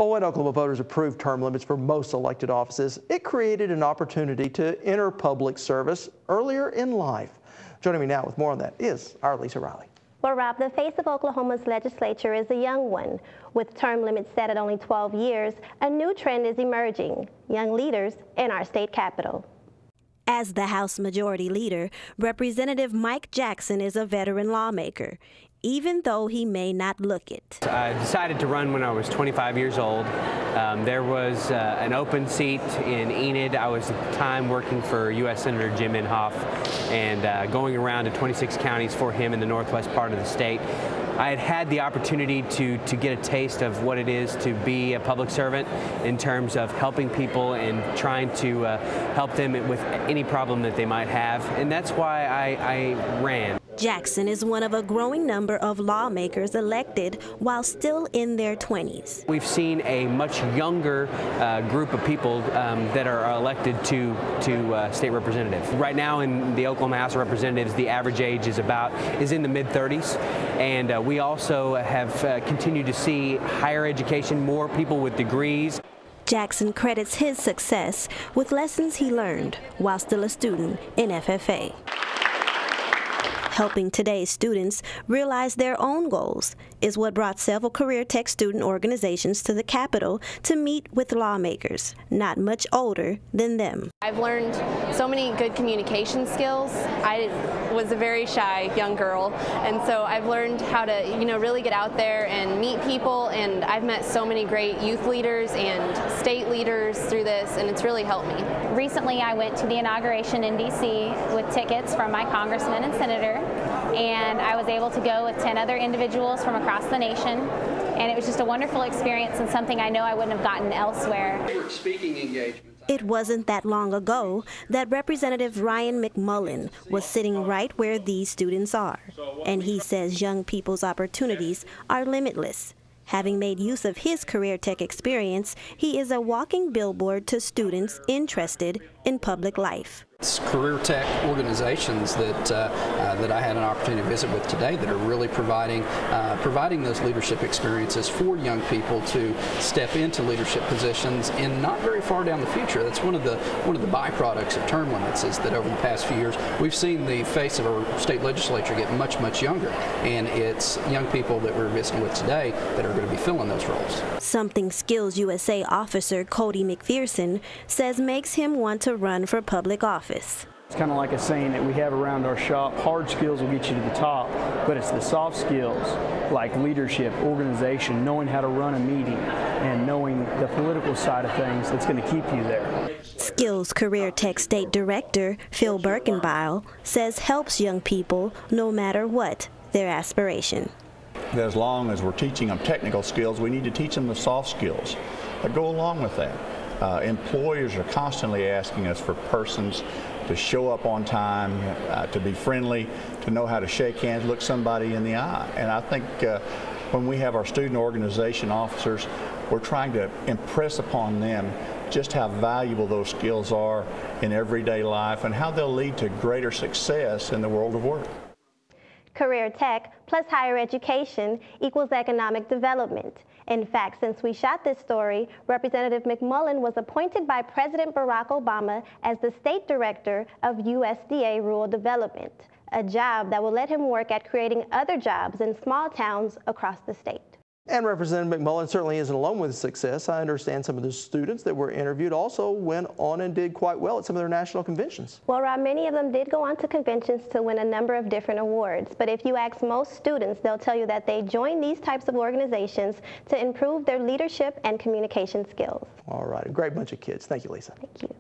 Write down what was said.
When Oklahoma voters approved term limits for most elected offices, it created an opportunity to enter public service earlier in life. Joining me now with more on that is our Lisa Riley. Well, Rob, the face of Oklahoma's legislature is a young one. With term limits set at only 12 years, a new trend is emerging: young leaders in our state capitol. As the House Majority Leader, Representative Mike Jackson is a veteran lawmaker, even though he may not look it. I decided to run when I was 25 years old. There was an open seat in Enid. I was at the time working for U.S. Senator Jim Inhofe and going around to 26 counties for him in the northwest part of the state. I had had the opportunity to get a taste of what it is to be a public servant in terms of helping people and trying to help them with any problem that they might have, and that's why I ran. Jackson is one of a growing number of lawmakers elected while still in their 20s. We've seen a much younger group of people that are elected to state representatives. Right now in the Oklahoma House of Representatives, the average age is in the mid-30s, and we also have continued to see higher education, more people with degrees. Jackson credits his success with lessons he learned while still a student in FFA. Helping today's students realize their own goals is what brought several career tech student organizations to the Capitol to meet with lawmakers not much older than them. I've learned so many good communication skills. I was a very shy young girl, and so I've learned how to, really get out there and meet people, and I've met so many great youth leaders and state leaders through this, and it's really helped me. Recently, I went to the inauguration in D.C. with tickets from my congressman and senator, and I was able to go with 10 other individuals from across the nation, and it was just a wonderful experience and something I know I wouldn't have gotten elsewhere. Speaking engagements. It wasn't that long ago that Representative Ryan McMullen was sitting right where these students are, and he says young people's opportunities are limitless. Having made use of his career tech experience, he is a walking billboard to students interested in public life. It's career tech organizations that I had an opportunity to visit with today that are really providing those leadership experiences for young people to step into leadership positions in not very far down the future. That's one of the byproducts of term limits, is that over the past few years we've seen the face of our state legislature get much younger, and it's young people that we're visiting with today that are going to be filling those roles. Something Skills USA officer Cody McPherson says makes him want to run for public office. It's kind of like a saying that we have around our shop: hard skills will get you to the top, but it's the soft skills like leadership, organization, knowing how to run a meeting, and knowing the political side of things that's going to keep you there. Skills Career Tech State Director Phil Birkenbile says helps young people no matter what their aspiration. As long as we're teaching them technical skills, we need to teach them the soft skills that go along with that. Employers are constantly asking us for persons to show up on time, to be friendly, to know how to shake hands, look somebody in the eye. And I think when we have our student organization officers, we're trying to impress upon them just how valuable those skills are in everyday life and how they'll lead to greater success in the world of work. Career tech plus higher education equals economic development. In fact, since we shot this story, Representative McMullen was appointed by President Barack Obama as the State Director of USDA Rural Development, a job that will let him work at creating other jobs in small towns across the state. And Representative McMullen certainly isn't alone with his success. I understand some of the students that were interviewed also went on and did quite well at some of their national conventions. Well, Rob, many of them did go on to conventions to win a number of different awards. But if you ask most students, they'll tell you that they join these types of organizations to improve their leadership and communication skills. All right, a great bunch of kids. Thank you, Lisa. Thank you.